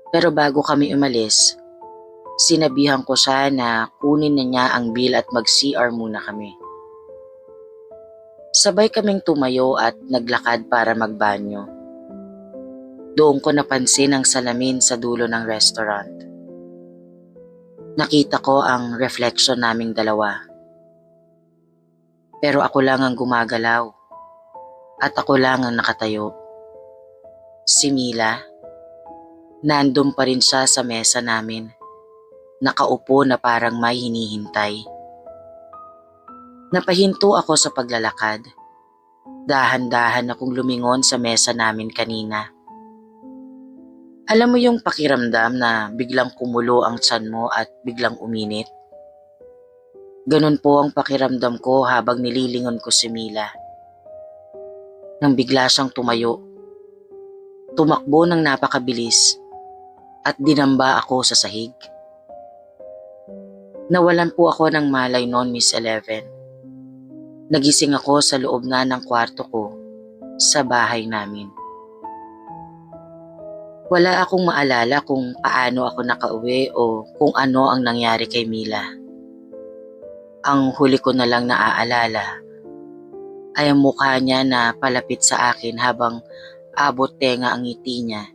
Pero bago kami umalis, sinabihan ko siya na kunin na niya ang bill at mag-CR muna kami. Sabay kaming tumayo at naglakad para magbanyo. Doon ko napansin ang salamin sa dulo ng restaurant. Nakita ko ang reflection naming dalawa. Pero ako lang ang gumagalaw at ako lang ang nakatayo. Si Mila, nandun pa rin siya sa mesa namin, nakaupo na parang may hinihintay. Napahinto ako sa paglalakad. Dahan-dahan akong lumingon sa mesa namin kanina. Alam mo yung pakiramdam na biglang kumulo ang tiyan mo at biglang uminit? Ganun po ang pakiramdam ko habang nililingon ko si Mila. Nang bigla siyang tumayo, tumakbo ng napakabilis at dinamba ako sa sahig. Nawalan po ako ng malay noon, Miss 11. Nagising ako sa loob na ng kwarto ko sa bahay namin. Wala akong maalala kung paano ako nakauwi o kung ano ang nangyari kay Mila. Ang huli ko na lang naaalala ay ang mukha niya na palapit sa akin habang abot tenga ang ngiti niya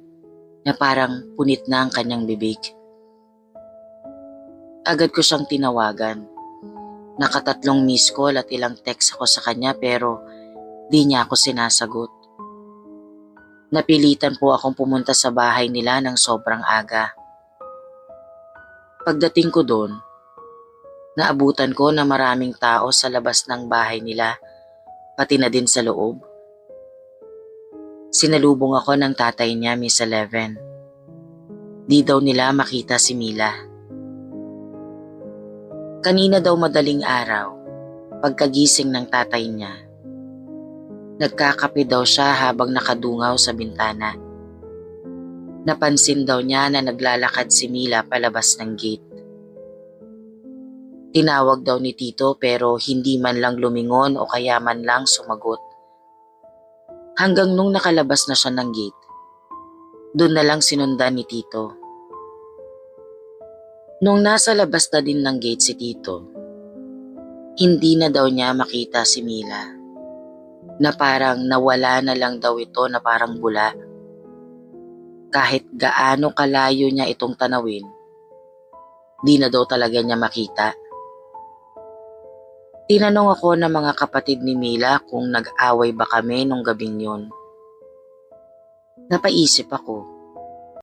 na parang punit na ang kanyang bibig. Agad ko siyang tinawagan. Nakatatlong miss call at ilang text ako sa kanya pero di niya ako sinasagot. Napilitan po akong pumunta sa bahay nila ng sobrang aga. Pagdating ko doon, naabutan ko na maraming tao sa labas ng bahay nila, pati na din sa loob. Sinalubong ako ng tatay niya, Miss 11. Di daw nila makita si Mila. Kanina daw madaling araw, pagkagising ng tatay niya, nagkakape daw siya habang nakadungaw sa bintana. Napansin daw niya na naglalakad si Mila palabas ng gate. Tinawag daw ni Tito pero hindi man lang lumingon o kaya man lang sumagot. Hanggang nung nakalabas na siya ng gate, doon na lang sinundan ni Tito. Nung nasa labas na din ng gate si Tito, hindi na daw niya makita si Mila, na parang nawala na lang daw ito na parang bula. Kahit gaano kalayo niya itong tanawin, di na daw talaga niya makita. Tinanong ako ng mga kapatid ni Mila kung nag-away ba kami nung gabing yun. Napaisip ako.